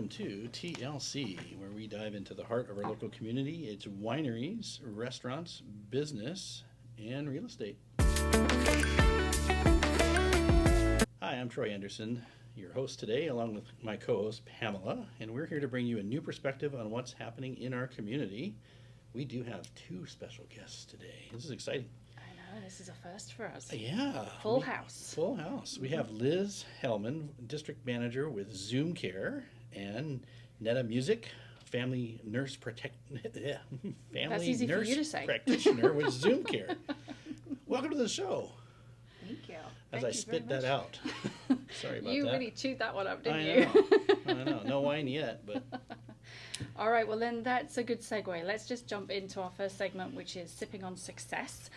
Welcome to TLC, where we dive into the heart of our local community. It's wineries, restaurants, business, and real estate. Hi, I'm Troy Anderson, your host today, along with my co-host Pamela, and we're here to bring you a new perspective on what's happening in our community. We do have two special guests today. This is exciting. I know, this is a first for us. Yeah. Full house. Full house. We have Liz Hellam, District Manager with Zoom Care, and Netta Musick, Family Nurse Practitioner with Zoom Care. Welcome to the show. Thank you. As I spit that out. Sorry about that. You really chewed that one up, didn't you? I know. No wine yet, but... All right, well then that's a good segue. Let's just jump into our first segment, which is Sipping on Success,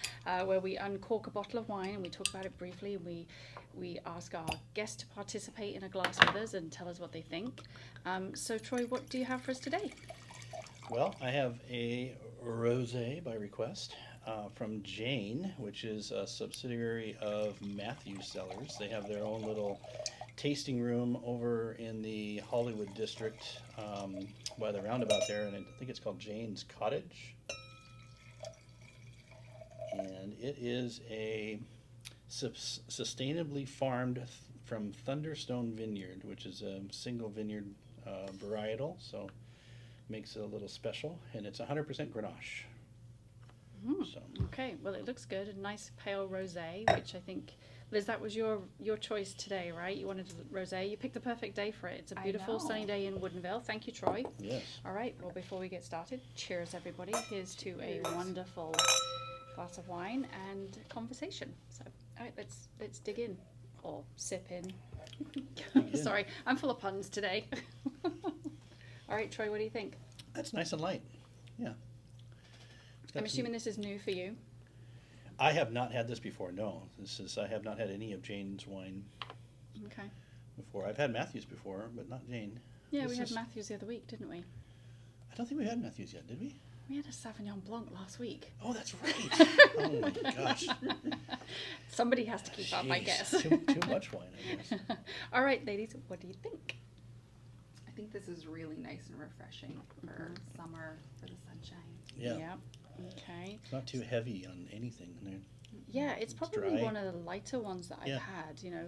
where we uncork a bottle of wine and we talk about it briefly. We ask our guests to participate in a glass with us and tell us what they think. So Troy, what do you have for us today? Well, I have a rosé by request from Jaine, which is a subsidiary of Matthews Cellars. They have their own little tasting room over in the Hollywood district by the roundabout there, and I think it's called Jaine's Cottage. And it is a sustainably farmed from Thunderstone Vineyard, which is a single vineyard varietal, so makes it a little special, and it's 100% Grenache. So. Okay, well it looks good. A nice pale rosé, which I think, Liz, that was your choice today, right? You wanted a rosé. You picked the perfect day for it. It's a beautiful sunny day in Woodinville. Thank you, Troy. Yes. All right, well before we get started, cheers everybody. Here's to a wonderful glass of wine and conversation. So, all right, let's dig in or sip in. Sorry, I'm full of puns today. All right, Troy, what do you think? That's nice and light. Yeah. I'm assuming this is new for you. I have not had this before. No, I have not had any of Jaine's wine. Okay. Before I've had Matthews before, but not Jaine. Yeah, we had Matthews the other week, didn't we? I don't think we had Matthews yet, did we? We had a Sauvignon Blanc last week. Oh, that's right. Oh my gosh. Somebody has to keep up, I guess. Too much wine, I guess. All right, ladies, what do you think? I think this is really nice and refreshing for summer, for the sunshine. Yeah. Okay. It's not too heavy on anything. Yeah, it's probably dry. One of the lighter ones that I've had. You know,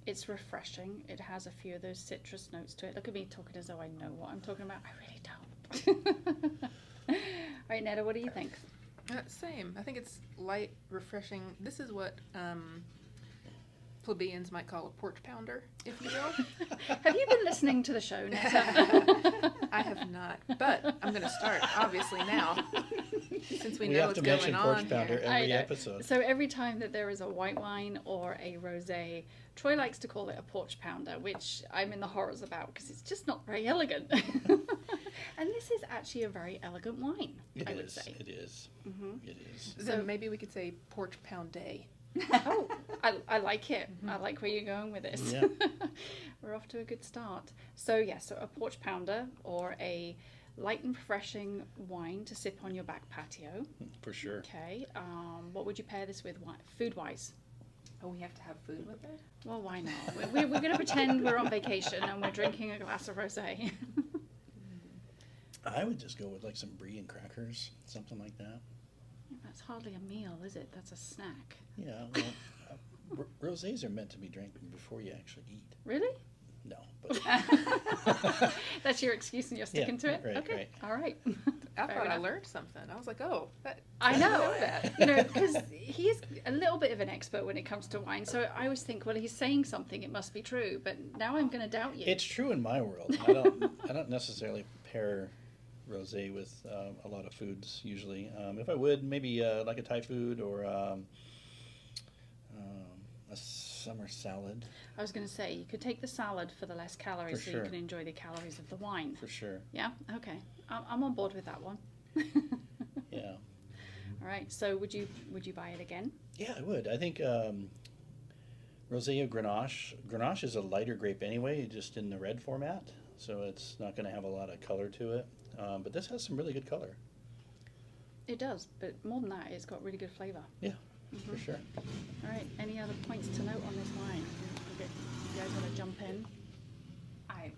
it's refreshing. It has a few of those citrus notes to it. Look at me talking as though I know what I'm talking about. I really don't. All right, Netta, what do you think? Same. I think it's light, refreshing. This is what plebeians might call a porch pounder, if you will. Have you been listening to the show, Netta? I have not, but I'm going to start, obviously, now, since we know what's going on here. We have to mention porch pounder every episode. So every time that there is a white wine or a rosé, Troy likes to call it a porch pounder, which I'm in the horrors about because it's just not very elegant. And this is actually a very elegant wine, I would say. It is. Mm-hmm. It is. So maybe we could say porch pound day. Oh, I like it. I like where you're going with this. Yeah. We're off to a good start. So so a porch pounder or a light and refreshing wine to sip on your back patio. For sure. Okay. What would you pair this with food-wise? Oh, we have to have food with it? Well, why not? We're going to pretend we're on vacation and we're drinking a glass of rosé. I would just go with like some brie and crackers, something like that. That's hardly a meal, is it? That's a snack. Yeah, well, rosés are meant to be drank before you actually eat. Really? No, but... That's your excuse and you're sticking to it? Right, okay, right. All right. I thought I learned something. I was like, I know that. You know, because he's a little bit of an expert when it comes to wine, so I always think, well, he's saying something, it must be true, but now I'm going to doubt you. It's true in my world. I don't necessarily pair rosé with a lot of foods usually. If I would, maybe like a Thai food or a summer salad. I was going to say, you could take the salad for the less calories so you can enjoy the calories of the wine. For sure. Yeah? Okay. I'm on board with that one. Yeah. All right. So would you buy it again? Yeah, I would. I think Rosé Grenache. Grenache is a lighter grape anyway, just in the red format, so it's not going to have a lot of color to it. But this has some really good color. It does, but more than that, it's got really good flavor. Yeah, for sure. All right. Any other points to note on this wine? You guys want to jump in?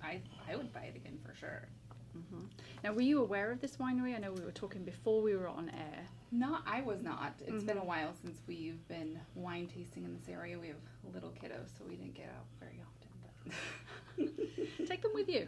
I I would buy it again for sure. Mm-hmm. Now, were you aware of this winery? I know we were talking before we were on air. No, I was not. It's been a while since we've been wine tasting in this area. We have little kiddos, so we didn't get out very often. But Take them with you.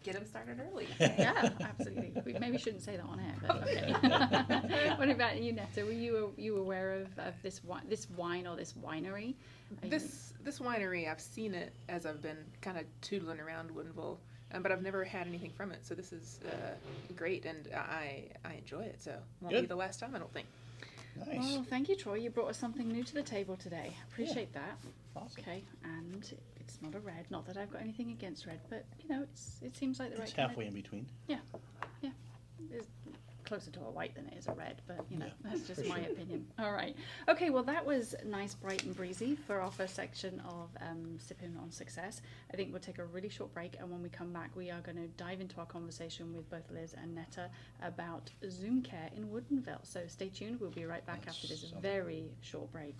get them started early. Yeah, absolutely. We maybe shouldn't say that on air, but okay. What about you, Netta? Were you aware of this wine or this winery? This winery, I've seen it as I've been kind of tootling around Woodinville, but I've never had anything from it. So this is great, and I enjoy it. So won't be the last time, I don't think. Nice. Well, thank you, Troy. You brought us something new to the table today. Appreciate that. Awesome. Okay, and it's not a red. Not that I've got anything against red, but it seems like the right It's kind halfway in between. Yeah. It's closer to a white than it is a red, but Yeah, that's just for my sure. opinion. All right. Okay, well, that was nice, bright and breezy for our first section of Sipping on Success. I think we'll take a really short break, and when we come back, we are going to dive into our conversation with both Liz and Netta about Zoom care in Woodinville. So stay tuned. We'll be right back after this very short break.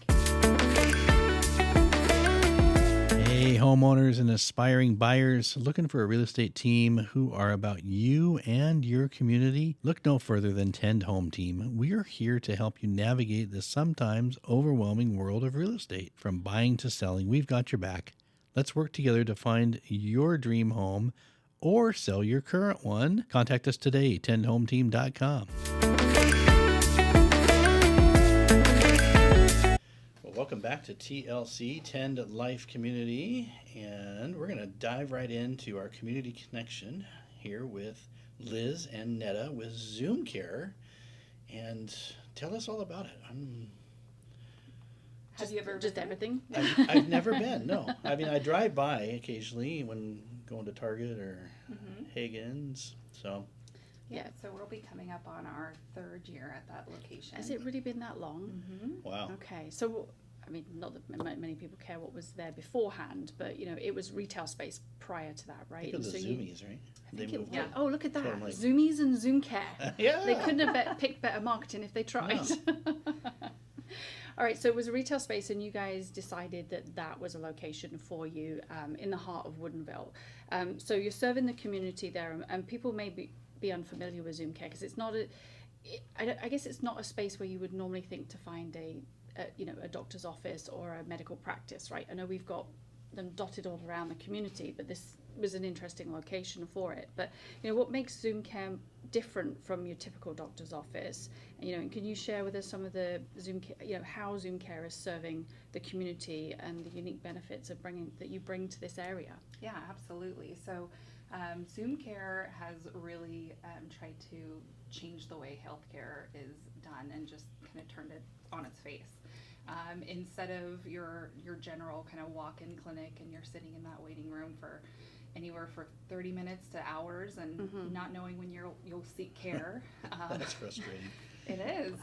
Hey, homeowners and aspiring buyers looking for a real estate team who are about you and your community? Look no further than Tend Home Team. We are here to help you navigate the sometimes overwhelming world of real estate. From buying to selling, we've got your back. Let's work together to find your dream home or sell your current one. Contact us today, tendhometeam.com. Welcome back to TLC, Tend Life Community, and we're going to dive right into our community connection here with Liz and Netta with Zoom Care, and tell us all about it. Have you ever Just visited? everything? I've never been, no. I mean, I drive by occasionally when going to Target or Hagen's, so. Yeah, so we'll be coming up on our 3rd year at that location. Has it really been that long? Wow. Okay, so I mean, not that many people care what was there beforehand, but it was retail space prior to that, I right? think it was the So Zoomies, right? I think They it moved was. it. Oh, look at that! Totally. Zoomies and Zoom Care. Yeah. They couldn't have picked better marketing if they tried. All right, so it was a retail space, and you guys decided that was a location for you in the heart of Woodinville. So you're serving the community there, and people may be unfamiliar with Zoom Care because it's not I guess it's not a space where you would normally think to find a doctor's office or a medical practice, right? I know we've got them dotted all around the community, but this was an interesting location for it. But what makes Zoom Care different from your typical doctor's office? And can you share with us some of the Zoom Care, how Zoom Care is serving the community and the unique benefits that you bring to this area? Yeah, absolutely. So Zoom Care has really tried to change the way healthcare is done and just kind of turned it on its face. Instead of your general kind of walk-in clinic and you're sitting in that waiting room for anywhere for 30 minutes to hours and not knowing when you'll seek care. That's frustrating. It is.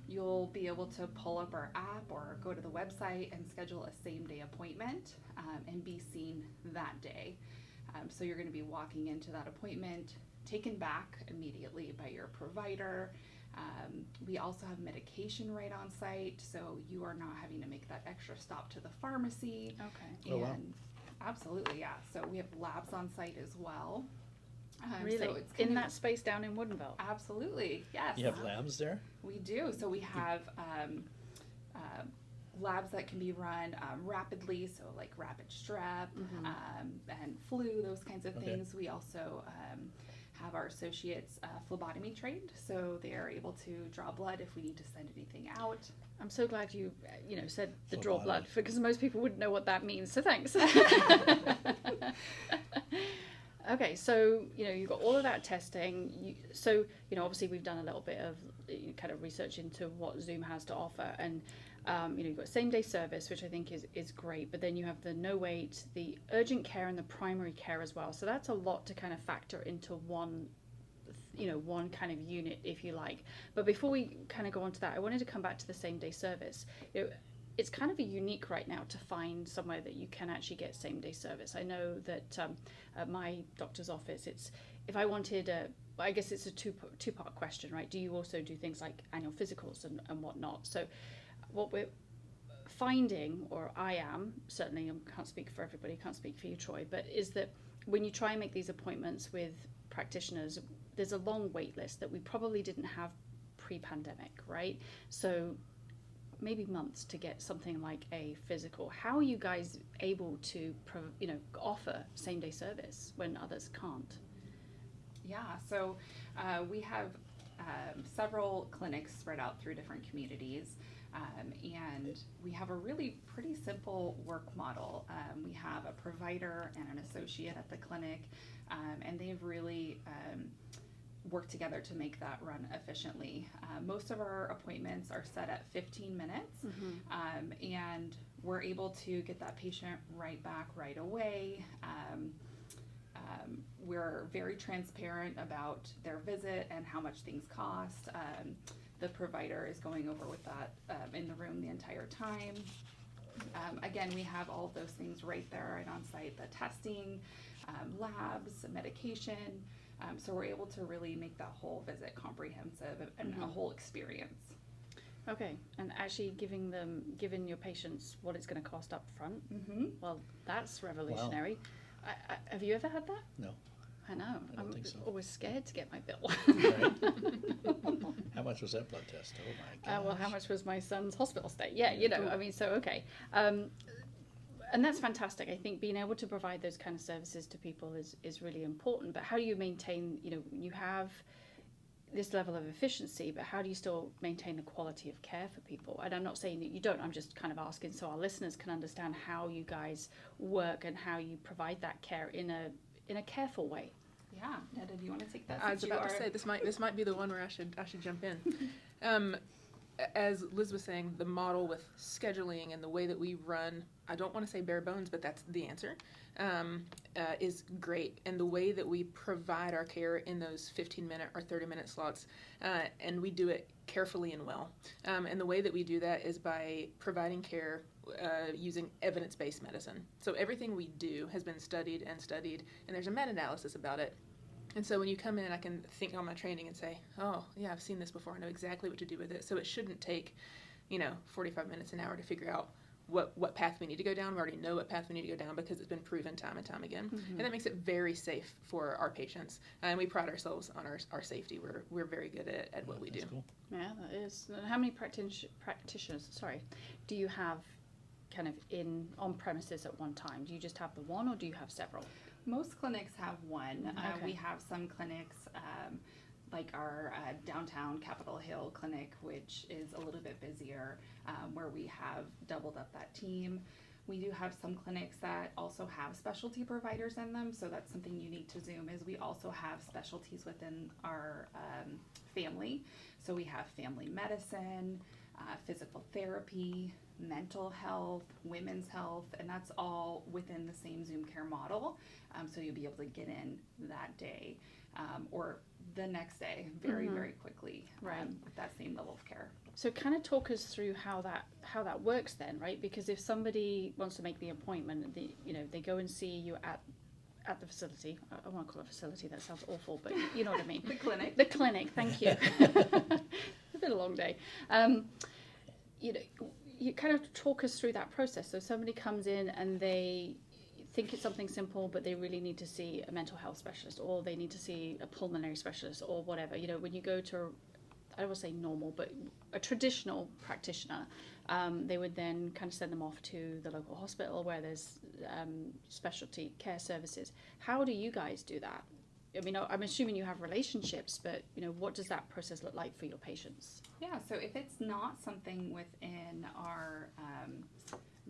You'll be able to pull up our app or go to the website and schedule a same-day appointment and be seen that day. So you're going to be walking into that appointment, taken back immediately by your provider. We also have medication right on site, so you are not having to make that extra stop to the pharmacy. Okay. Oh, wow. Absolutely, yeah. So we have labs on site as well. Really? So it's In that space down in Woodinville? Absolutely, yes. You have labs there? We do. So we have labs that can be run rapidly, so like rapid strep and flu, those kinds of things. We also have our associates phlebotomy trained, so they are able to draw blood if we need to send anything out. I'm so glad you said the draw blood, because most people wouldn't know what that means, so thanks. Okay, so you've got all of that testing. So obviously we've done a little bit of kind of research into what Zoom has to offer, and you've got same day service, which I think is great, but then you have the no wait, the urgent care, and the primary care as well. So that's a lot to kind of factor into one kind of unit, if you like. But before we kind of go on to that, I wanted to come back to the same day service. It's kind of unique right now to find somewhere that you can actually get same day service. I know that at my doctor's office, if I wanted I guess it's a two-part question, right? Do you also do things like annual physicals and whatnot? So what we're finding, or I am, certainly, I can't speak for everybody, can't speak for you, Troy, but is that when you try and make these appointments with practitioners, there's a long wait list that we probably didn't have pre-pandemic, right? So maybe months to get something like a physical. How are you guys able to, offer same-day service when others can't? Yeah, so we have several clinics spread out through different communities, and we have a really pretty simple work model. We have a provider and an associate at the clinic, and they've really worked together to make that run efficiently. Most of our appointments are set at 15 minutes, and we're able to get that patient right back right away. We're very transparent about their visit and how much things cost. The provider is going over with that in the room the entire time. Again, we have all of those things right there and on site, the testing, labs, medication. So we're able to really make that whole visit comprehensive and a whole experience. Okay, and actually giving your patients what it's going to cost up front. Well, that's revolutionary. Wow. Have you ever had that? No. I know. don't think so. Always scared to get my bill. Right. How much was that blood test? Oh my gosh. Well, how much was my son's hospital stay? Yeah, I mean, so okay. And that's fantastic. I think being able to provide those kind of services to people is really important. But how do you maintain, you have this level of efficiency, but how do you still maintain the quality of care for people? And I'm not saying that you don't, I'm just kind of asking so our listeners can understand how you guys work and how you provide that care in a careful way. Yeah, Netta, do you want to take that? I was about to say this might be the one where I should jump in. As Liz was saying, the model with scheduling and the way that we run, I don't want to say bare bones, but that's the answer, is great. And the way that we provide our care in those 15-minute or 30-minute slots, and we do it carefully and well. And the way that we do that is by providing care using evidence-based medicine. So everything we do has been studied, and there's a meta-analysis about it. And so when you come in, I can think on my training and say, oh, yeah, I've seen this before. I know exactly what to do with it. So it shouldn't take, 45 minutes, an hour to figure out what path we need to go down. We already know what path we need to go down because it's been proven time and time again. And that makes it very safe for our patients. And we pride ourselves on our safety. We're very good at what we do. Cool. Yeah, that is. How many practitioners, do you have kind of on premises at one time? Do you just have the one or do you have several? Most clinics have one. Okay. We have some clinics, like our downtown Capitol Hill clinic, which is a little bit busier, where we have doubled up that team. We do have some clinics that also have specialty providers in them, so that's something unique to Zoom is we also have specialties within our family. So we have family medicine, physical therapy, mental health, women's health, and that's all within the same Zoom care model. So you'll be able to get in that day or the next day very, very quickly with that same level of care. So kind of talk us through how that works then, right? Because if somebody wants to make the appointment, they go and see you at the facility. I want to call it a facility, that sounds awful, but you know what I mean. The clinic. The clinic, thank you. It's been a long day. You kind of talk us through that process. So somebody comes in and they think it's something simple, but they really need to see a mental health specialist, or they need to see a pulmonary specialist, or whatever. When you go to, I don't want to say normal, but a traditional practitioner, they would then kind of send them off to the local hospital where there's specialty care services. How do you guys do that? I mean, I'm assuming you have relationships, but what does that process look like for your patients? Yeah, so if it's not something within our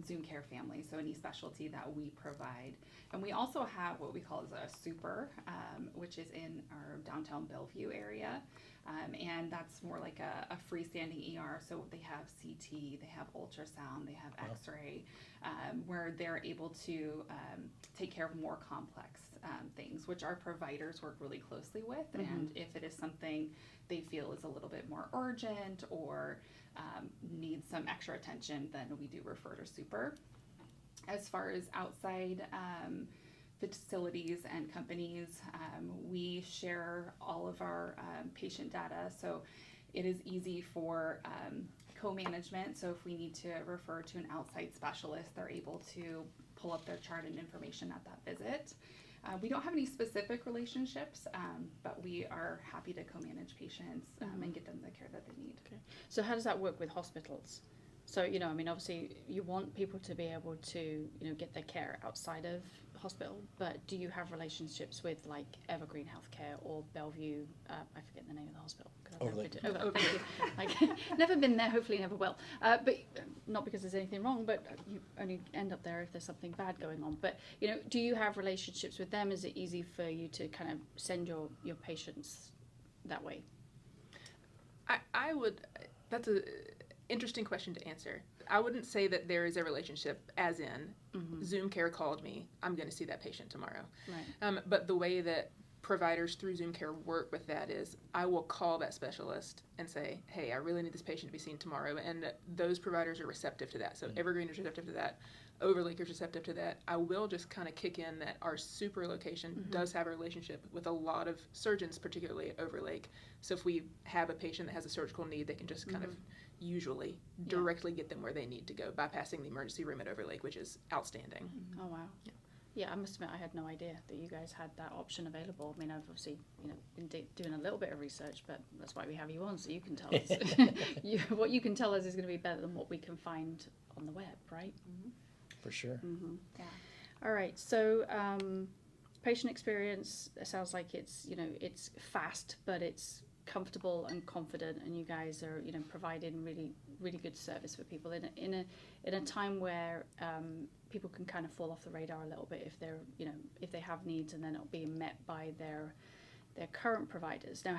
Zoom care family, so any specialty that we provide, and we also have what we call as a super, which is in our downtown Bellevue area, and that's more like a freestanding ER. So they have CT, they have ultrasound, they have X-ray, where they're able to take care of more complex things, which our providers work really closely with. And if it is something they feel is a little bit more urgent or needs some extra attention, then we do refer to super. As far as outside facilities and companies, we share all of our patient data, so it is easy for co-management, so if we need to refer to an outside specialist, they're able to pull up their chart and information at that visit. We don't have any specific relationships, but we are happy to co-manage patients and get them the care that they need. Okay. So how does that work with hospitals? So, you know, I mean, obviously you want people to be able to, you know, get their care outside of hospital, but do you have relationships with like Evergreen Healthcare or Bellevue? I forget the name of the hospital. Overlake. Thank you. Like, never been there, hopefully never will. But not because there's anything wrong, but you only end up there if there's something bad going on. But, you know, do you have relationships with them? Is it easy for you to kind of send your patients that way? I would, that's a interesting question to answer. I wouldn't say that there is a relationship as in Zoom Care called me, I'm going to see that patient tomorrow. Right. But the way that providers through Zoom Care work with that is I will call that specialist and say, hey, I really need this patient to be seen tomorrow. And those providers are receptive to that. So Evergreen is receptive to that. Overlake is receptive to that. I will just kind of kick in that our super location does have a relationship with a lot of surgeons, particularly at Overlake. So if we have a patient that has a surgical need, they can just kind of usually directly get them where they need to go, bypassing the emergency room at Overlake, which is outstanding. Oh, wow. Yeah, I must admit I had no idea that you guys had that option available. I mean, I've obviously, you know, been doing a little bit of research, but that's why we have you on, so you can tell us. What you can tell us is going to be better than what we can find on the web, right? For sure. Yeah. All right, so patient experience, it sounds like it's, you know, it's fast, but it's comfortable and confident, and you guys are, you know, providing really good service for people in a time where people can kind of fall off the radar a little bit if they're, you know, if they have needs and they're not being met by their current providers. Now,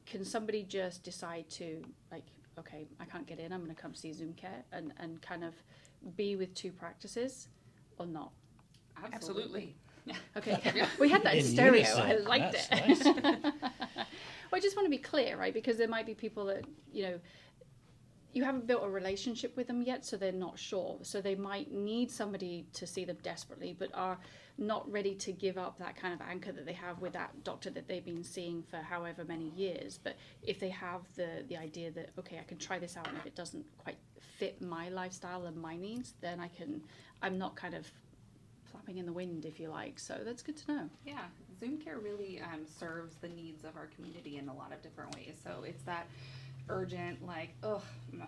can somebody just decide to, like, okay, I can't get in, I'm going to come see Zoom Care and kind of be with two practices, or not? Absolutely. Okay, we had that in stereo. unison. I liked That's it. nice. Well, I just want to be clear, right? Because there might be people that, you know, you haven't built a relationship with them yet, so they're not sure. So they might need somebody to see them desperately, but are not ready to give up that kind of anchor that they have with that doctor that they've been seeing for however many years. But if they have the idea that, okay, I can try this out, and if it doesn't quite fit my lifestyle and my needs, then I'm not kind of flapping in the wind, if you like. So that's good to know. Yeah, Zoom Care really serves the needs of our community in a lot of different ways. So it's that urgent, like, oh,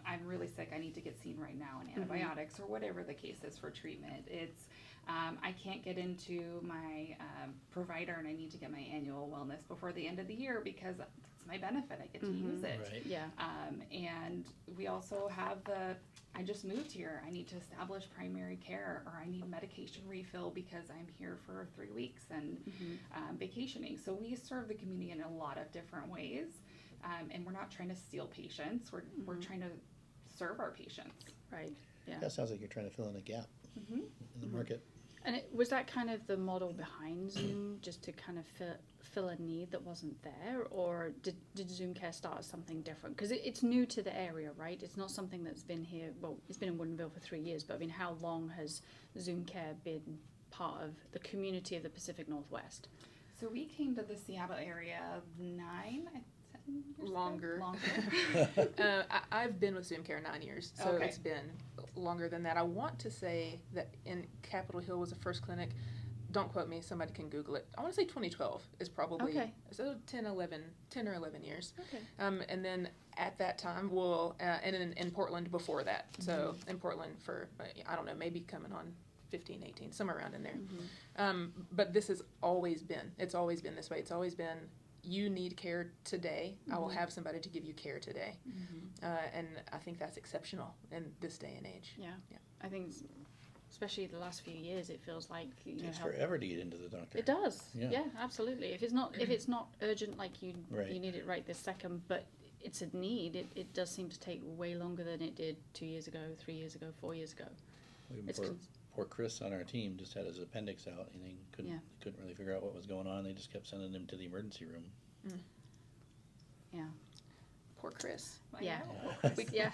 I'm really sick, I need to get seen right now, and antibiotics or whatever the case is for treatment. It's I can't get into my provider and I need to get my annual wellness before the end of the year because it's my benefit, I get to use it. Right. Yeah. And we also have I just moved here, I need to establish primary care, or I need medication refill because I'm here for 3 weeks and vacationing. So we serve the community in a lot of different ways, and we're not trying to steal patients, we're trying to serve our patients. Right. Yeah. That sounds like you're trying to fill in a gap in the market. And was that kind of the model behind Zoom, just to kind of fill a need that wasn't there, or did Zoom Care start as something different? Because it's new to the area, right? It's not something that's been here. Well, it's been in Woodinville for 3 years, but I mean, how long has Zoom Care been part of the community of the Pacific Northwest? So we came to the Seattle area 10 years Longer. Longer. I've been with Zoom Care 9 years, so Okay. it's been longer than that. I want to say that in Capitol Hill was the first clinic. Don't quote me, somebody can Google it. I want to say 2012 is probably, Okay. so 10 or 11 years. Okay. And then at that time, and in Portland before that. So in Portland for, I don't know, maybe coming on 15, 18, somewhere around in there. But this has always been this way. It's always been, you need care today, I will have somebody to give you care today. And I think that's exceptional in this day and age. Yeah. I think, especially the last few years, it feels like, you It know, takes forever to get into the doctor. it does. Yeah. Yeah, absolutely. If it's not urgent, like you need it right this second, but it's a need, it does seem to take way longer than it did 2 years ago, 3 years ago, 4 years ago. Poor Chris on our team just had his appendix out, and he couldn't really figure out what was going on. They just kept sending him to the emergency room. Yeah. Poor Chris. Yeah. Yeah.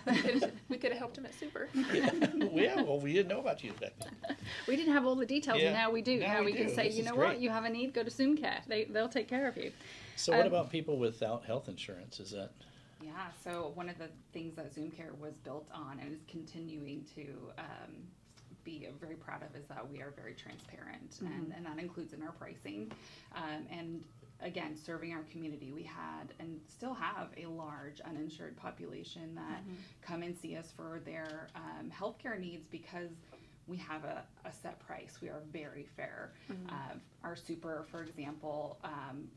We could have helped him at Super. Well, we didn't know about you back then. We didn't have all the details, and Yeah. now we do. Now we can do. say, This you is know great. what, you have a need, go to Zoom Care. They'll take care of you. So what about people without health insurance? Is that Yeah, so one of the things that Zoom Care was built on and is continuing to be very proud of is that we are very transparent, and that includes in our pricing. And again, serving our community, we had and still have a large uninsured population that come and see us for their healthcare needs because we have a set price. We are very fair. Our super, for example,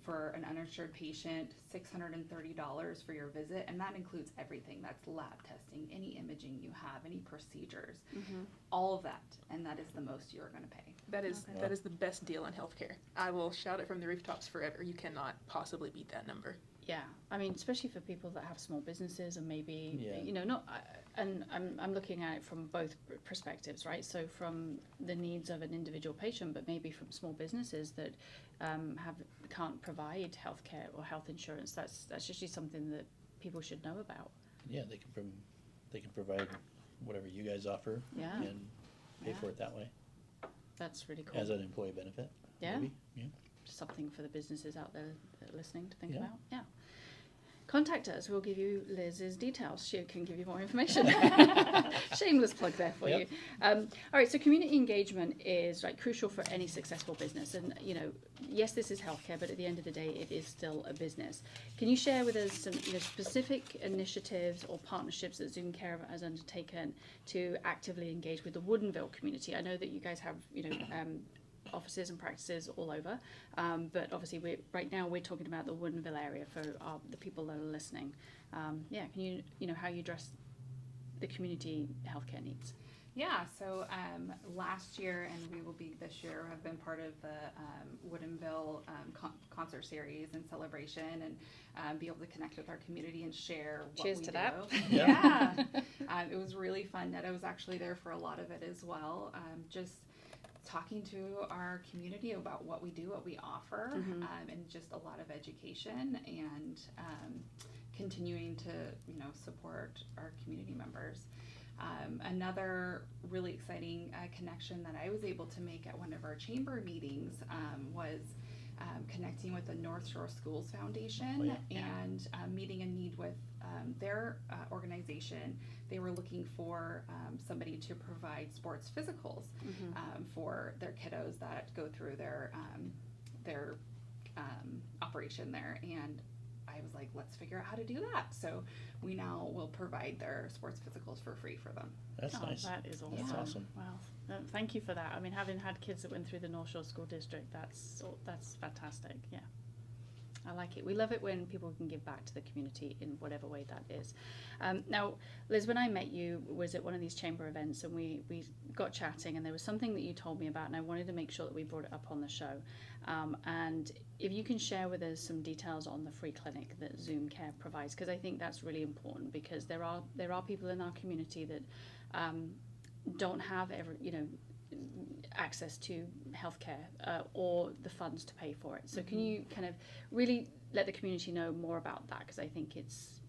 for an uninsured patient, $630 for your visit, and that includes everything. That's lab testing, any imaging you have, any procedures, all of that, and that is the most you're going to pay. That is the best deal in healthcare. I will shout it from the rooftops forever. You cannot possibly beat that number. Yeah, I mean, especially for people that have small businesses and maybe, Yeah. you know, not, and I'm looking at it from both perspectives, right? So from the needs of an individual patient, but maybe from small businesses that can't provide healthcare or health insurance. That's usually something that people should know about. Yeah, they can provide whatever you guys offer Yeah. and pay for it that way That's really cool. as an employee benefit. Yeah. Maybe. Yeah. Something for the businesses out there that are listening to think Yeah. about. Yeah. Contact us. We'll give you Liz's details. She can give you more information. Shameless plug there for Yep. you. All right. So community engagement is like crucial for any successful business. And you know, yes, this is healthcare, but at the end of the day, it is still a business. Can you share with us some specific initiatives or partnerships that Zoom Care has undertaken to actively engage with the Woodinville community? I know that you guys have offices and practices all over, but obviously right now we're talking about the Woodinville area for the people that are listening. Can you how you address the community healthcare needs? Yeah, so last year, and we will be this year, have been part of the Woodinville concert series and celebration, and be able to connect with our community and share what Cheers we to do. that. Yeah, it was really fun. Netta was actually there for a lot of it as well. Just talking to our community about what we do, what we offer, and just a lot of education and continuing to support our community members. Another really exciting connection that I was able to make at one of our chamber meetings was connecting with the North Shore Schools Foundation and meeting a need with their organization. They were looking for somebody to provide sports physicals for their kiddos that go through their operation there, and I was like, let's figure out how to do that. So we now will provide their sports physicals for free for them. That's nice. That is awesome. That's awesome. Wow. Thank you for that. I mean, having had kids that went through the North Shore School District, that's fantastic. Yeah. I like it. We love it when people can give back to the community in whatever way that is. Now, Liz, when I met you was at one of these chamber events, and we got chatting, and there was something that you told me about, and I wanted to make sure that we brought it up on the show. And if you can share with us some details on the free clinic that Zoom Care provides, because I think that's really important, because there are people in our community that don't have access to healthcare or the funds to pay for it. So can you kind of really let the community know more about that? Because I think it's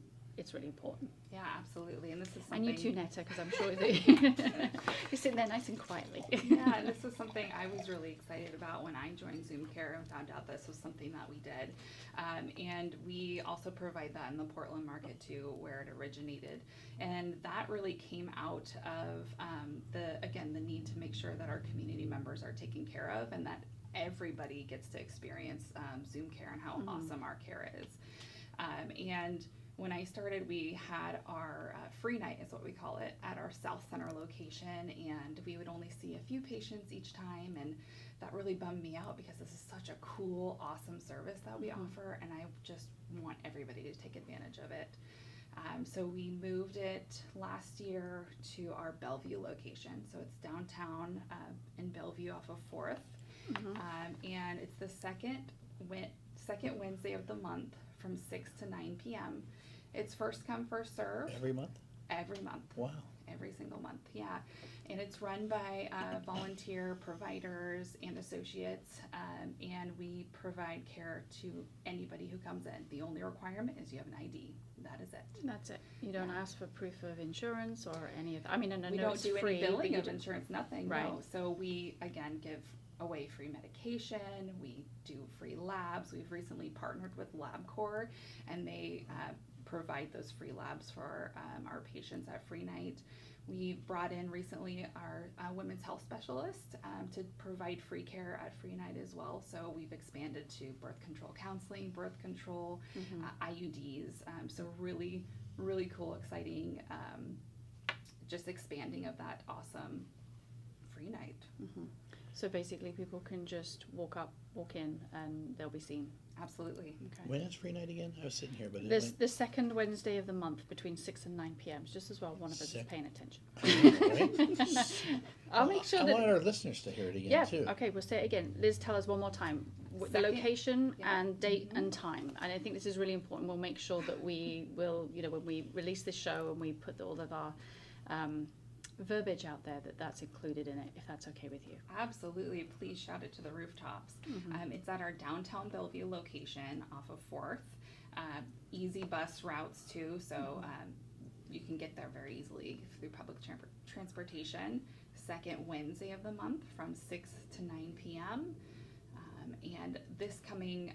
really important. Yeah, absolutely. And this is And something. you too, Netta, because I'm sure that you're sitting there nice and quietly. Yeah, and this is something I was really excited about when I joined Zoom Care and found out this was something that we did. And we also provide that in the Portland market too, where it originated. And that really came out of the need to make sure that our community members are taken care of and that everybody gets to experience Zoom Care and how awesome our care is. And when I started, we had our free night, is what we call it, at our South Center location, and we would only see a few patients each time, and that really bummed me out because this is such a cool, awesome service that we offer, and I just want everybody to take advantage of it. So we moved it last year to our Bellevue location, so it's downtown in Bellevue off of 4th, and it's the second Wednesday of the month from 6 to 9 p.m. It's first come, first serve. Every month? Every month. Wow. Every single month, yeah. And it's run by volunteer providers and associates, and we provide care to anybody who comes in. The only requirement is you have an ID. That is it. That's it. You don't ask for proof of insurance or any of that. I mean, and I we know don't it's do free, any billing but of insurance, nothing. Right. No. So we, again, give away free medication. We do free labs. We've recently partnered with LabCorp, and they provide those free labs for our patients at Free Night. We brought in recently our women's health specialist to provide free care at Free Night as well. So we've expanded to birth control counseling, birth control, IUDs. So really, really cool, exciting, just expanding of that awesome Free Night. So basically people can just walk in and they'll be seen. Absolutely. Okay. When is Free Night again? I was sitting here, but There's the second Wednesday of the month between 6 and 9 p.m. Just as well one of us is paying attention. I'll make sure I that... want our listeners to hear it again, Yeah, too. okay, we'll say it again. Liz, tell us one more time. The Second, location yeah. and date and time. And I think this is really important. We'll make sure that we will, when we release this show and we put all of our verbiage out there, that's included in it, if that's okay with you. Absolutely. Please shout it to the rooftops. It's at our downtown Bellevue location off of 4th. Easy bus routes too, so you can get there very easily through public transportation. Second Wednesday of the month from 6 to 9 p.m. And this coming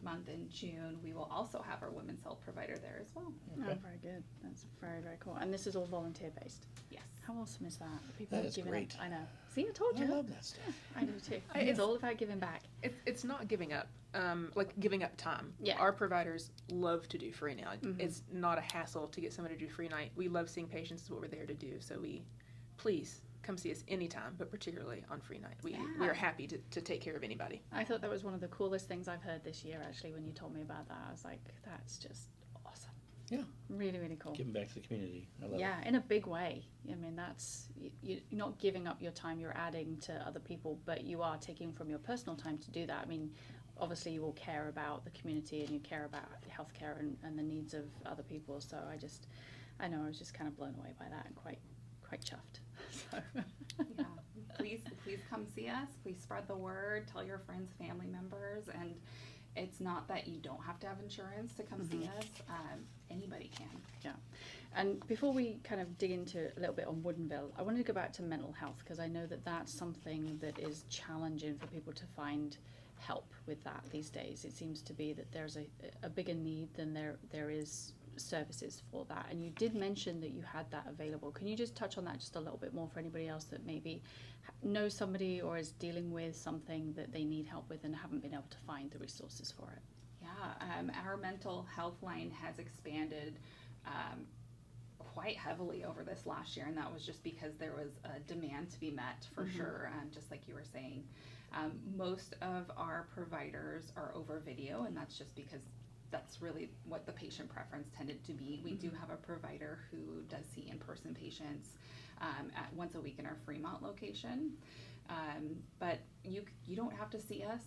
month in June, we will also have our women's health provider there as well. Okay. Oh, very good. That's very, very cool. And this is all volunteer based. Yes. How awesome is that? People That are is giving great. up. I know. See, I told you. I love that stuff. I do too. It's all about giving back. It's not giving up, like giving up time. Yeah. Our providers love to do Free Night. It's not a hassle to get someone to do Free Night. We love seeing patients, is what we're there to do. So please come see us anytime, but particularly on Free Night. We are happy to take care of anybody. I thought that was one of the coolest things I've heard this year, actually, when you told me about that. I was like, that's just awesome. Yeah. Really, really cool. Giving back to the community. I love it. Yeah, in a big way. I mean, you're not giving up your time, you're adding to other people, but you are taking from your personal time to do that. I mean, obviously you will care about the community and you care about healthcare and the needs of other people. So I know I was just kind of blown away by that and quite chuffed. So. Yeah. Please come see us. Please spread the word. Tell your friends, family members, and it's not that you don't have to have insurance to come see us. Anybody can. Yeah. And before we kind of dig into a little bit on Woodinville, I wanted to go back to mental health because I know that that's something that is challenging for people to find help with that these days. It seems to be that there's a bigger need than there is services for that. And you did mention that you had that available. Can you just touch on that just a little bit more for anybody else that maybe knows somebody or is dealing with something that they need help with and haven't been able to find the resources for it? Yeah, our mental health line has expanded quite heavily over this last year, and that was just because there was a demand to be met for sure, just like you were saying. Most of our providers are over video, and that's just because that's really what the patient preference tended to be. We do have a provider who does see in-person patients at once a week in our Fremont location. But you don't have to see us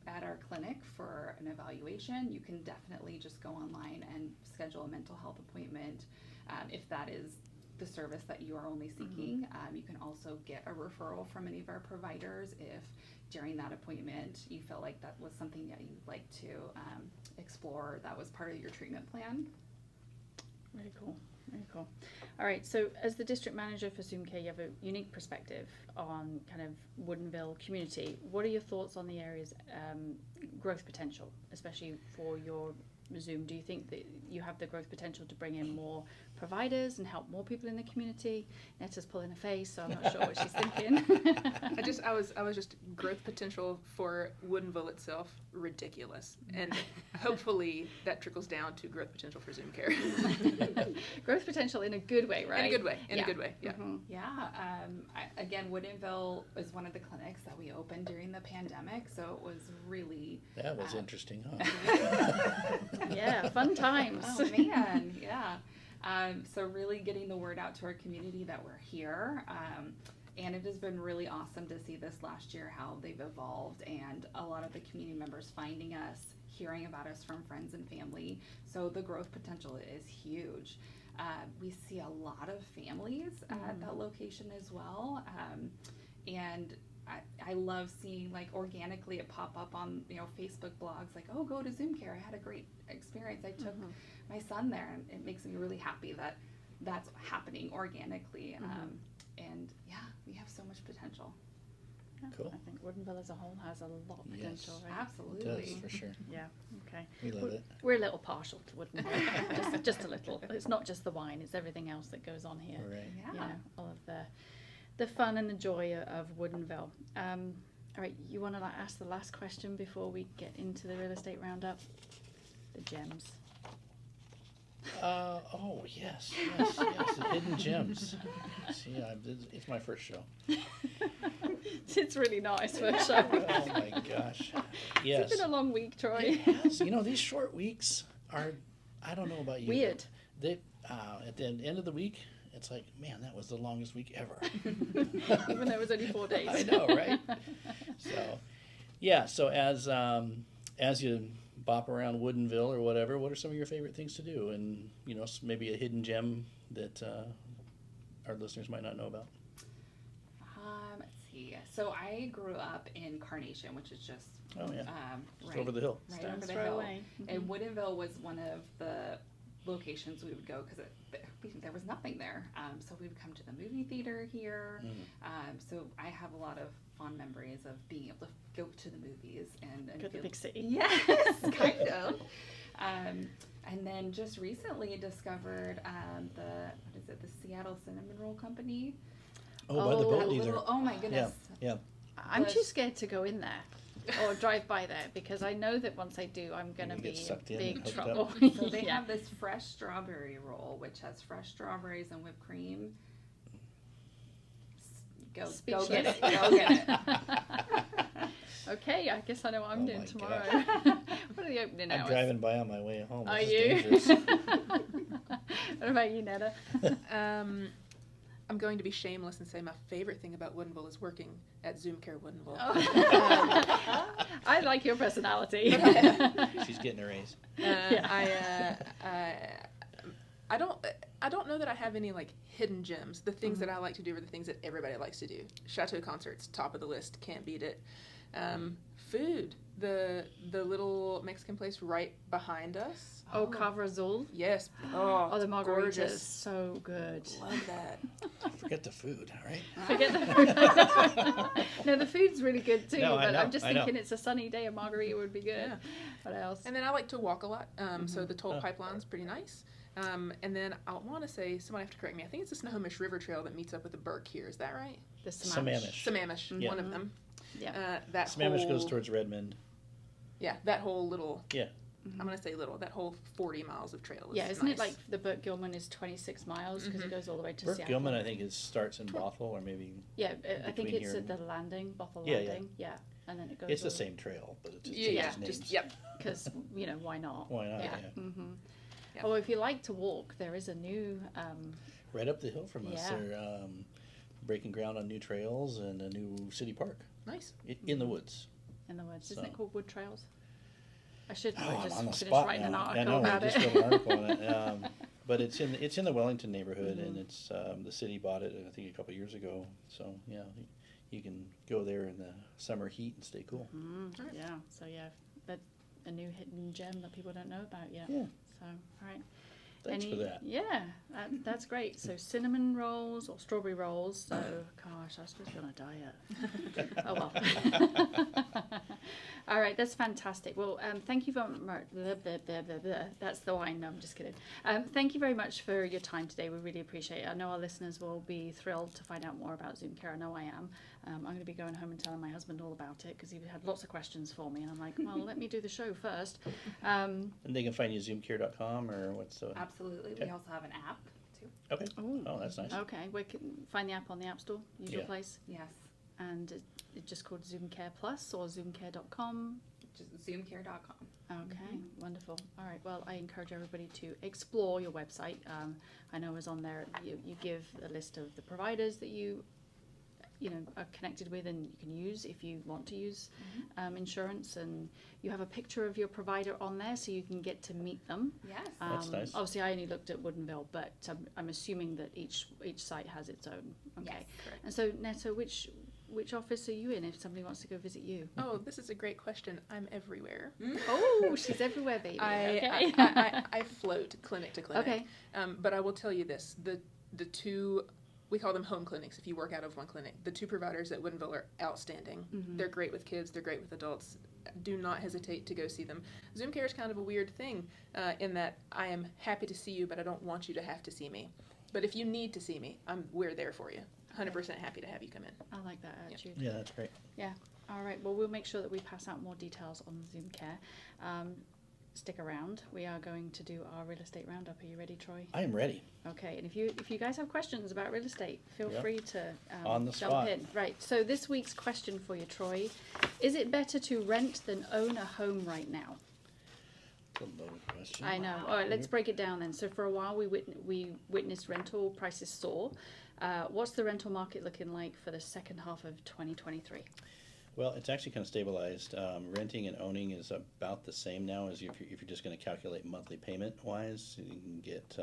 at our clinic for an evaluation. You can definitely just go online and schedule a mental health appointment if that is the service that you are only seeking. You can also get a referral from any of our providers if during that appointment you felt like that was something that you'd like to explore, that was part of your treatment plan. Very cool. Very cool. All right, so as the district manager for Zoom Care, you have a unique perspective on kind of Woodinville community. What are your thoughts on the area's growth potential, especially for your Zoom? Do you think that you have the growth potential to bring in more providers and help more people in the community? Netta's pulling a face, so I'm not sure what she's thinking. I was just growth potential for Woodinville itself, ridiculous, and hopefully that trickles down to growth potential for Zoom Care. Growth potential in a good way, right? In a good way. In a good way. Yeah. Yeah. Again, Woodinville is one of the clinics that we opened during the pandemic, so it was really That was interesting, huh? Yeah, fun times. Oh man, yeah. So really getting the word out to our community that we're here. And it has been really awesome to see this last year how they've evolved and a lot of the community members finding us, hearing about us from friends and family. So the growth potential is huge. We see a lot of families at that location as well. And I love seeing like organically it pop up on Facebook blogs like, oh, go to Zoom Care. I had a great experience. I took my son there, and it makes me really happy that that's happening organically. And yeah, we have so much potential. Cool. I think Woodinville as a whole has a lot of potential, Yes. right? It Absolutely. does, for sure. Yeah. Okay. We love it. We're a little partial to Woodinville, just a little. It's not just the wine; it's everything else that goes on here. Right. Yeah. You know, all of the fun and the joy of Woodinville. All right, you want to ask the last question before we get into the real estate roundup? The gems. Oh, yes. The hidden gems. See, it's my first show. It's really nice for a show. Oh, my gosh. Yes. It's been a long week, Troy. It has. You know, these short weeks are, I don't know about you. Weird. They, at the end of the week, it's like, man, that was the longest week ever. Even though it was only 4 days. I know, right? So, yeah. So as you bop around Woodinville or whatever, what are some of your favorite things to do? And, you know, maybe a hidden gem that our listeners might not know about. Let's see. So I grew up in Carnation, which is just Oh, yeah. Just right over the hill. right Stone's over the throw hill. away. And Woodinville was one of the locations we would go because there was nothing there. So we would come to the movie theater here. So I have a lot of fond memories of being able to go to the movies and Go to the big city. Yes, kind of. And then just recently discovered the Seattle Cinnamon Roll Company. Oh, by the Oh, boat That either. little, oh my goodness. Yeah. I'm too Plus- scared to go in there or drive by there because I know that once I do, I'm going to You be get in sucked in big and hooked trouble. So they Yeah. have this fresh strawberry roll, which has fresh strawberries and whipped cream. Go Speechless. get it. Go get it. Okay, I guess I know what I'm Oh doing my tomorrow. What are the opening I'm hours? driving by on my way home. Are This you? is dangerous. What about you, Netta? I'm going to be shameless and say my favorite thing about Woodinville is working at Zoom Care Woodinville. I like your personality. She's getting a raise. I don't know that I have any like hidden gems. The things that I like to do are the things that everybody likes to do. Chateau concerts, top of the list, can't beat it. Food, the little Mexican place right behind us. Oh, Cava Azul. Yes. Oh, the margaritas, gorgeous. so good. Love that. Forget the food, all right? Forget the food. No, the food's really good too. No, I but know, I'm just I know. thinking it's a sunny day. A margarita would be good. Yeah. What else? And then I like to walk a lot. So the toll Oh. pipeline's pretty nice. And then I want to say, somebody have to correct me. I think it's the Snohomish River Trail that meets up with the Burke here. Is that right? The Sammamish. Sammamish, Yeah. one of them. Yeah. That Sammamish whole, goes towards Redmond. Yeah, that whole little. Yeah. I'm gonna say little. That whole 40 miles of trail. Is Yeah, isn't nice. it like the Burke Gilman is 26 miles because it goes all the way to Burke Seattle? Gilman, I think, starts in Bothell or maybe. Yeah, I think between it's here at and- the landing, Bothell Yeah, yeah. Landing. Yeah, and then it goes. It's the same trail, but it just Yeah, changes names. just yep. Because why not? Why not? Yeah. Yeah. Yeah. Oh, if you like to walk, there is a new. Right up the hill from us, Yeah. they're breaking ground on new trails and a new city park Nice. in the woods. In the woods, isn't So- it called Wood Trails? I should Oh, probably I'm just on the finish spot writing now. an I article know, about we it. just wrote an article on it. But it's in the Wellington neighborhood, and it's the city bought it, I think, a couple years ago. So yeah, you can go there in the summer heat and stay cool. Yeah. So yeah, that's a new hidden gem that people don't know about yet. Yeah. So all right. Thanks for that. Yeah, that's great. So cinnamon rolls or strawberry rolls. So gosh, I was supposed to be on a diet. Oh well. All right, that's fantastic. Well, thank you very much. That's the wine. No, I'm just kidding. Thank you very much for your time today. We really appreciate it. I know our listeners will be thrilled to find out more about Zoom Care. I know I am. I'm going to be going home and telling my husband all about it because he had lots of questions for me, and I'm like, well, let me do the show first. And they can find you at zoomcare.com or what's the... Absolutely. Okay. We also have an app too. Okay. Ooh. Oh, that's nice. Okay, we can find the app on the App Store, usual Yeah. place, Yes. and it's just called Zoom Care Plus or zoomcare.com. Just zoomcare.com. Okay, wonderful. All right, well, I encourage everybody to explore your website. I know as on there, you give a list of the providers that you are connected with and you can use if you want to use insurance, and you have a picture of your provider on there so you can get to meet them. Yes. That's nice. Obviously, I only looked at Woodinville, but I'm assuming that each site has its own. Okay. Yes, correct. And so, Netta, which office are you in if somebody wants to go visit you? Oh, this is a great question. I'm everywhere. Oh, she's everywhere, baby. Okay. I float clinic to clinic. Okay. But I will tell you this: the two we call them home clinics if you work out of one clinic. The 2 providers at Woodinville are outstanding. They're great with kids. They're great with adults. Do not hesitate to go see them. Zoom care is kind of a weird thing in that I am happy to see you, but I don't want you to have to see me. But if you need to see me, we're there for you. 100% happy to have you come in. I like that attitude. Yeah, that's great. Yeah. All right. Well, we'll make sure that we pass out more details on Zoom care. Stick around. We are going to do our real estate roundup. Are you ready, Troy? I am ready. Okay. And if you guys have questions about real estate, feel Yep. free to On the jump spot. in. Right. So this week's question for you, Troy: is it better to rent than own a home right now? It's a loaded question. I know. All right, let's break it down then. So for a while, we witnessed rental prices soar. What's the rental market looking like for the second half of 2023? Well, it's actually kind of stabilized. Renting and owning is about the same now as if you're just going to calculate monthly payment wise. You can get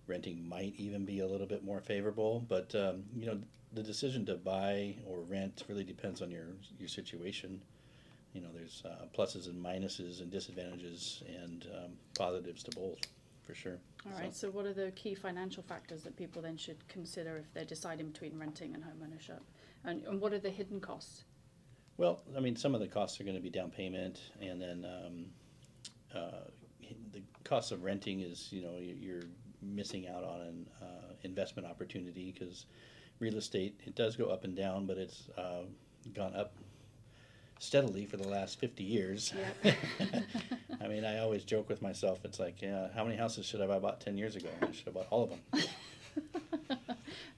renting might even be a little bit more favorable, but the decision to buy or rent really depends on your situation. There's pluses and minuses and disadvantages and positives to both, for sure. All right. So what are the key financial factors that people then should consider if they're deciding between renting and home ownership? And what are the hidden costs? Well, I mean, some of the costs are going to be down payment, and then the cost of renting is, you're missing out on an investment opportunity because real estate, it does go up and down, but it's gone up steadily for the last 50 years. Yep. I mean, I always joke with myself, it's like, how many houses should I have bought 10 years ago? I should have bought all of them.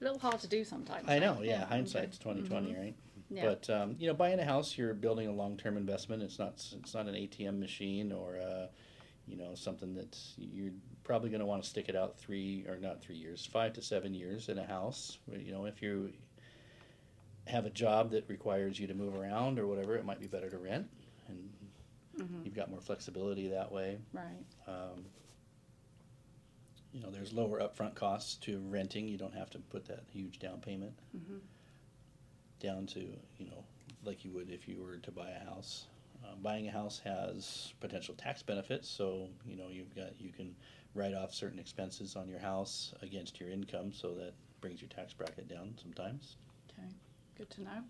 A little hard to do sometimes. I know, right? yeah, hindsight's okay. 20/20, right? Yeah. But buying a house, you're building a long-term investment. It's not an ATM machine or something that you're probably going to want to stick it out 5 to 7 years in a house. If you have a job that requires you to move around or whatever, it might be better to rent, and you've got more flexibility that way. Right. There's lower upfront costs to renting. You don't have to put that huge down payment down to, like you would if you were to buy a house. Buying a house has potential tax benefits, so you can write off certain expenses on your house against your income, so that brings your tax bracket down sometimes. Okay. Good to know.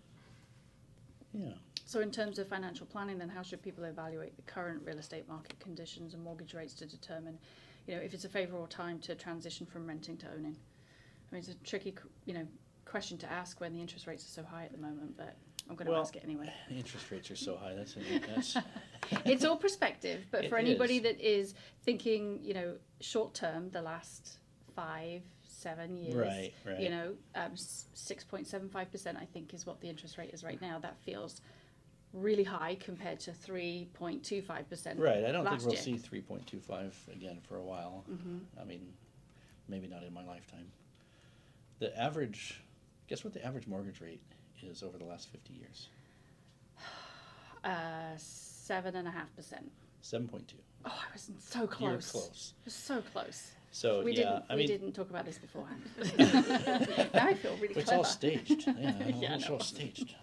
Yeah. So in terms of financial planning, then how should people evaluate the current real estate market conditions and mortgage rates to determine, if it's a favorable time to transition from renting to owning? I mean, it's a tricky, question to ask when the interest rates are so high at the moment, but I'm going to ask it anyway. Interest rates are so high. That's It's all perspective, but It for anybody is. that is thinking, short term, the last 5-7 years, Right. 6.75% I think is what the interest rate is right now. That feels really high compared to 3.25%. Right. I don't think last we'll year. see 3.25 again for a while. I mean, maybe not in my lifetime. Guess what the average mortgage rate is over the last 50 years? 7.5%. 7.2. Oh, I was so close. You're close. I was so close. So We didn't talk about this beforehand. Now I feel really it's clever. all staged. Yeah, Yeah, I it's know. all staged.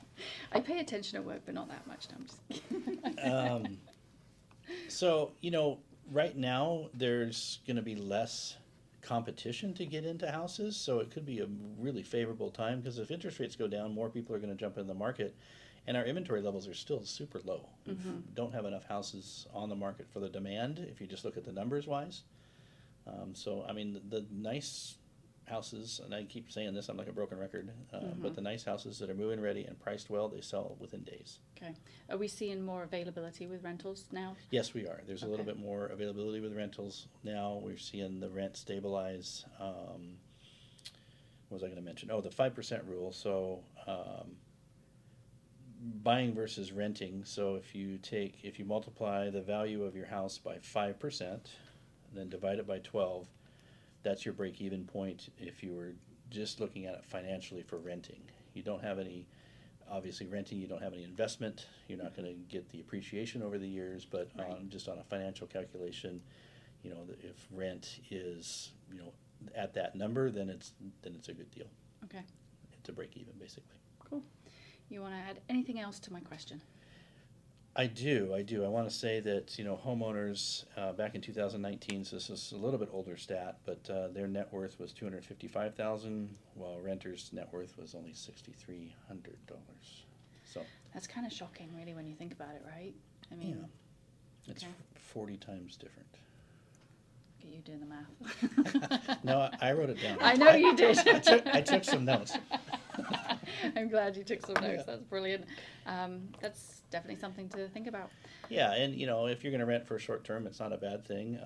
I pay attention at work, but not that much. No, I'm just kidding. So, right now there's going to be less competition to get into houses, so it could be a really favorable time, because if interest rates go down, more people are going to jump in the market, and our inventory levels are still super low. We don't have enough houses on the market for the demand if you just look at the numbers wise. So, I mean, the nice houses, and I keep saying this, I'm like a broken record, but the nice houses that are move-in ready and priced well, they sell within days. Okay. Are we seeing more availability with rentals now? Yes, we are. There's a little Okay. bit more availability with rentals now. We're seeing the rent stabilize. What was I going to mention? Oh, the 5% rule. So buying versus renting. So if you multiply the value of your house by 5%, and then divide it by 12, that's your break-even point if you were just looking at it financially for renting. You don't have any, obviously renting, you don't have any investment. You're not going to get the appreciation over the years, but Right. just on a financial calculation, if rent is, at that number, then it's a good deal. Okay. It's a break-even, basically. Cool. You want to add anything else to my question? I do. I want to say that, homeowners back in 2019, so this is a little bit older stat, but their net worth was $255,000, while renters' net worth was only $6,300. So That's kind of shocking, really, when you think about it, right? I mean, yeah, it's 40 times different. look at you doing the math. No, I wrote it down. I know you did. I took some notes. I'm glad you took some notes. Yeah. That's brilliant. That's definitely something to think about. Yeah, and if you're going to rent for a short term, it's not a bad thing.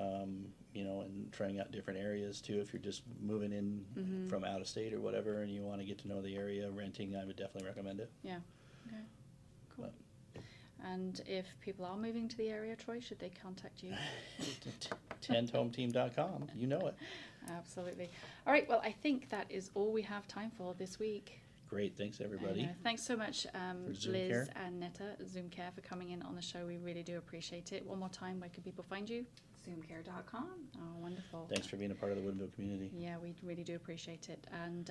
And trying out different areas too. If you're just moving in from out of state or whatever, and you want to get to know the area, renting, I would definitely recommend it. Yeah. Okay. Cool. And if people are moving to the area, Troy, should they contact you? tenthometeam.com. You know it. Absolutely. All right. Well, I think that is all we have time for this week. Great. Thanks, everybody. Thanks so much, Zoom Liz Care. and Netta, Zoom Care, for coming in on the show. We really do appreciate it. One more time, where can people find you? Zoomcare.com. Oh, wonderful. Thanks for being a part of the Woodinville community. Yeah, we really do appreciate it. And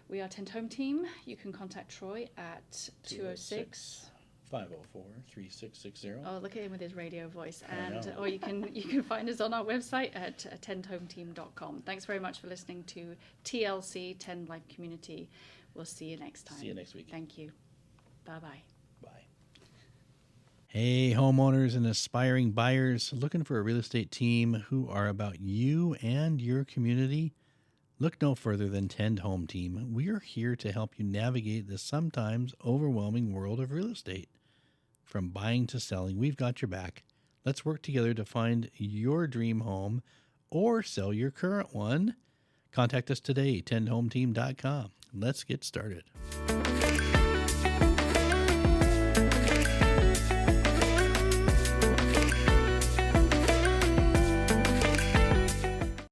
we are Tent Home Team. You can contact Troy at 206. 504-3660. Oh, look at him with his radio voice. I And know. or you can find us on our website at tenthometeam.com. Thanks very much for listening to TLC 10 Life Community. We'll see you next time. See you next week. Thank you. Bye-bye. Bye. Hey, homeowners and aspiring buyers looking for a real estate team who are about you and your community? Look no further than Tend Home Team. We are here to help you navigate the sometimes overwhelming world of real estate. From buying to selling, we've got your back. Let's work together to find your dream home or sell your current one. Contact us today, tendhometeam.com. Let's get started.